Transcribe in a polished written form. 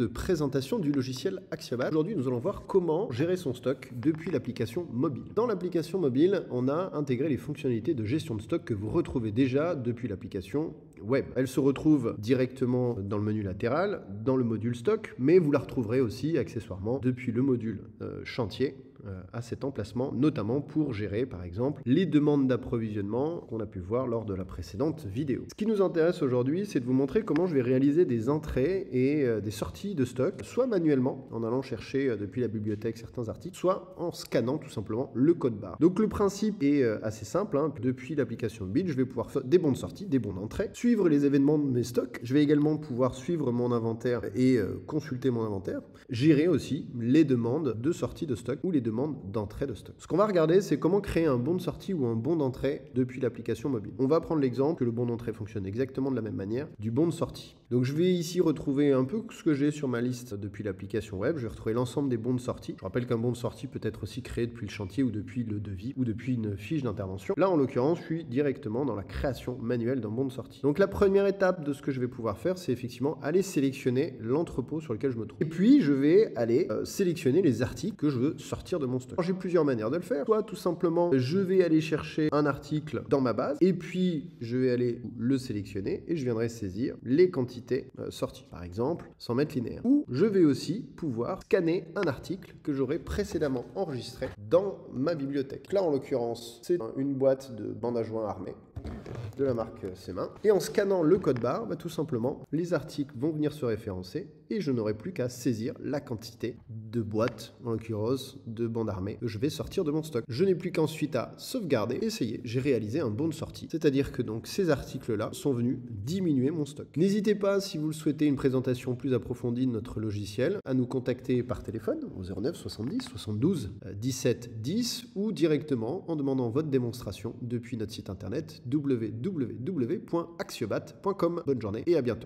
de présentation du logiciel Axiobat. Aujourd'hui, nous allons voir comment gérer son stock depuis l'application mobile. Dans l'application mobile, on a intégré les fonctionnalités de gestion de stock que vous retrouvez déjà depuis l'application web. Elle se retrouve directement dans le menu latéral, dans le module stock, mais vous la retrouverez aussi accessoirement depuis le module chantier à cet emplacement, notamment pour gérer par exemple les demandes d'approvisionnement qu'on a pu voir lors de la précédente vidéo. Ce qui nous intéresse aujourd'hui, c'est de vous montrer comment je vais réaliser des entrées et des sorties de stock, soit manuellement en allant chercher depuis la bibliothèque certains articles, soit en scannant tout simplement le code barre. Donc le principe est assez simple, hein. Depuis l'application mobile, je vais pouvoir faire des bons de sortie, des bons d'entrée, suivre les événements de mes stocks. Je vais également pouvoir suivre mon inventaire et consulter mon inventaire, gérer aussi les demandes de sortie de stock ou les demandes d'entrée de stock. Ce qu'on va regarder, c'est comment créer un bon de sortie ou un bon d'entrée depuis l'application mobile. On va prendre l'exemple que le bon d'entrée fonctionne exactement de la même manière du bon de sortie. Donc je vais ici retrouver un peu ce que j'ai sur ma liste depuis l'application web. Je vais retrouver l'ensemble des bons de sortie. Je rappelle qu'un bon de sortie peut être aussi créé depuis le chantier ou depuis le devis ou depuis une fiche d'intervention. Là, en l'occurrence, je suis directement dans la création manuelle d'un bon de sortie. Donc la première étape de ce que je vais pouvoir faire, c'est effectivement aller sélectionner l'entrepôt sur lequel je me trouve. Et puis, je vais aller sélectionner les articles que je veux sortir de mon stock. J'ai plusieurs manières de le faire. Soit tout simplement, je vais aller chercher un article dans ma base et puis je vais aller le sélectionner et je viendrai saisir les quantités sorties. Par exemple, 100 mètres linéaires. Ou je vais aussi pouvoir scanner un article que j'aurais précédemment enregistré dans ma bibliothèque. Là, en l'occurrence, c'est une boîte de bandes à joint armées de la marque Semin. Et en scannant le code barre, tout simplement, les articles vont venir se référencer et je n'aurai plus qu'à saisir la quantité de boîtes, en l'occurrence de bandes armées, que je vais sortir de mon stock. Je n'ai plus qu'ensuite à sauvegarder et essayer. J'ai réalisé un bon de sortie. C'est-à-dire que donc ces articles-là sont venus diminuer mon stock. N'hésitez pas, si vous le souhaitez, une présentation plus approfondie de notre logiciel, à nous contacter par téléphone au 09 70 72 17 10 ou directement en demandant votre démonstration depuis notre site internet www.axiobat.com. Bonne journée et à bientôt.